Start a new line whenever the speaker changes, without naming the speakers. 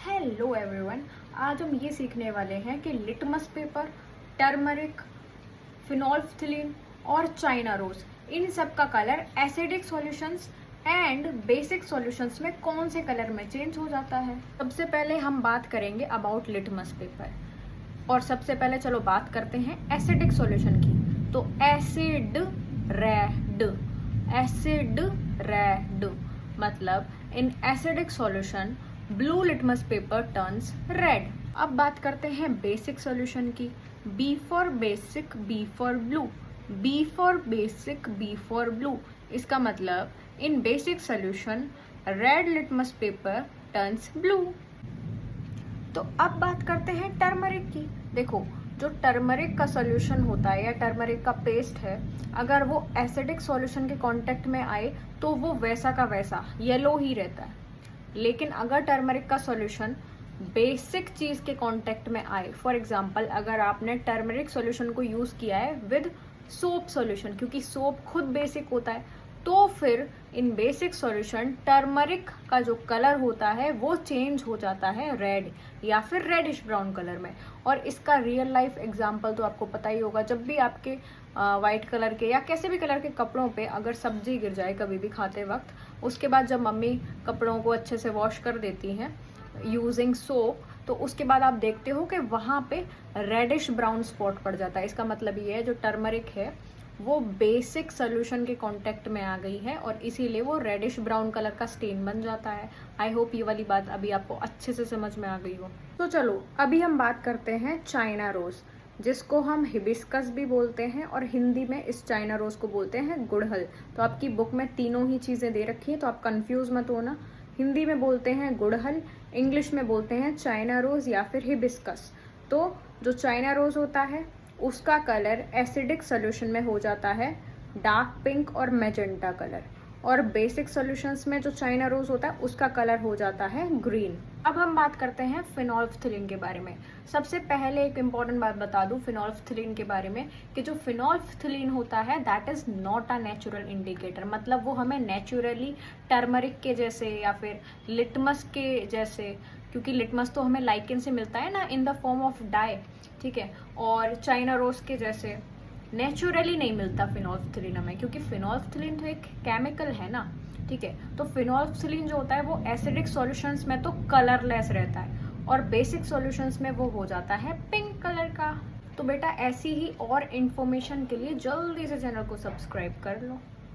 Hello everyone, आज हम ये सीखने वाले हैं कि लिटमस पेपर, टर्मरिक, फिनोल्फ्थलीन और चाइना रोज इन सब का colour acidic solutions and basic solutions में कौन से कलर में चेंज हो जाता है। सबसे पहले हम बात करेंगे अबाउट लिटमस पेपर और सबसे पहले चलो बात करते हैं एसिडिक सॉल्यूशन की। तो एसिड रेड मतलब in acidic solution blue litmus paper turns red. अब बात करते हैं बेसिक सॉल्यूशन की। B for basic, B for blue, B for basic, B for blue. इसका मतलब in basic solution red litmus paper turns blue. तो अब बात करते हैं टर्मरिक की। देखो, जो टर्मरिक का सॉल्यूशन होता है या टर्मरिक का पेस्ट है, अगर वो एसिडिक सॉल्यूशन के कांटेक्ट में आए तो वो वैसा का वैसा येलो ही रहता है। लेकिन अगर टर्मरिक का सॉल्यूशन बेसिक चीज के कांटेक्ट में आए, फॉर एग्जांपल अगर आपने टर्मरिक सॉल्यूशन को यूज किया है विद सोप सॉल्यूशन, क्योंकि सोप खुद बेसिक होता है, तो फिर इन बेसिक सॉल्यूशन टर्मरिक का जो कलर होता है वो चेंज हो जाता है रेड या फिर रेडिश ब्राउन कलर में। और इसका रियल लाइफ एग्जांपल तो आपको पता ही होगा, जब भी आपके वाइट कलर के या कैसे भी कलर के कपड़ों पे अगर सब्जी गिर जाए कभी भी खाते वक्त, उसके बाद जब मम्मी कपड़ों को अच्छे से वॉश कर देती हैं यूजिंग सोप, तो उसके बाद आप देखते हो कि वहां पे रेडिश ब्राउन स्पॉट पड़ जाता है। इसका मतलब ये है जो टर्मरिक है वो बेसिक सोल्यूशन के कांटेक्ट में आ गई है और इसीलिए वो रेडिश ब्राउन कलर का स्टेन बन जाता है। आई होप ये वाली बात अभी आपको अच्छे से समझ में आ गई हो। तो चलो अभी हम बात करते हैं चाइना रोज, जिसको हम हिबिस्कस भी बोलते हैं और हिंदी में इस चाइना रोज को बोलते हैं गुड़हल। तो आपकी बुक में तीनों ही चीजें दे रखी है, तो आप कंफ्यूज मत होना। हिंदी में बोलते हैं गुड़हल, इंग्लिश में बोलते हैं चाइना रोज या फिर हिबिस्कस। तो जो चाइना रोज होता है उसका कलर एसिडिक सॉल्यूशन में हो जाता है डार्क पिंक और मैजेंटा कलर, और बेसिक सॉल्यूशंस में जो चाइना रोज होता है उसका कलर हो जाता है ग्रीन। अब हम बात करते हैं फिनोल्फ्थलीन के बारे में। सबसे पहले एक इम्पॉर्टेंट बात बता दूं फिनोल्फ्थलीन के बारे में कि जो फिनोल्फ्थलीन होता है that is not a natural indicator, मतलब वो हमें नेचुरली टर्मरिक के जैसे या फिर लिटमस के जैसे, क्योंकि लिटमस तो हमें लाइकेन से मिलता है ना in the form of die, ठीक है, और चाइना रोज के जैसे नेचुरली नहीं मिलता फिनोल्फ्थलीन हमें, क्योंकि फिनोल्फ्थलीन तो एक केमिकल है ना, ठीक है। तो फिनोल्फ्थलीन जो होता है वो एसिडिक सॉल्यूशंस में तो कलरलेस रहता है और बेसिक सॉल्यूशंस में वो हो जाता है पिंक कलर का। तो बेटा ऐसी ही और इन्फॉर्मेशन के लिए जल्दी से चैनल को सब्सक्राइब कर लो।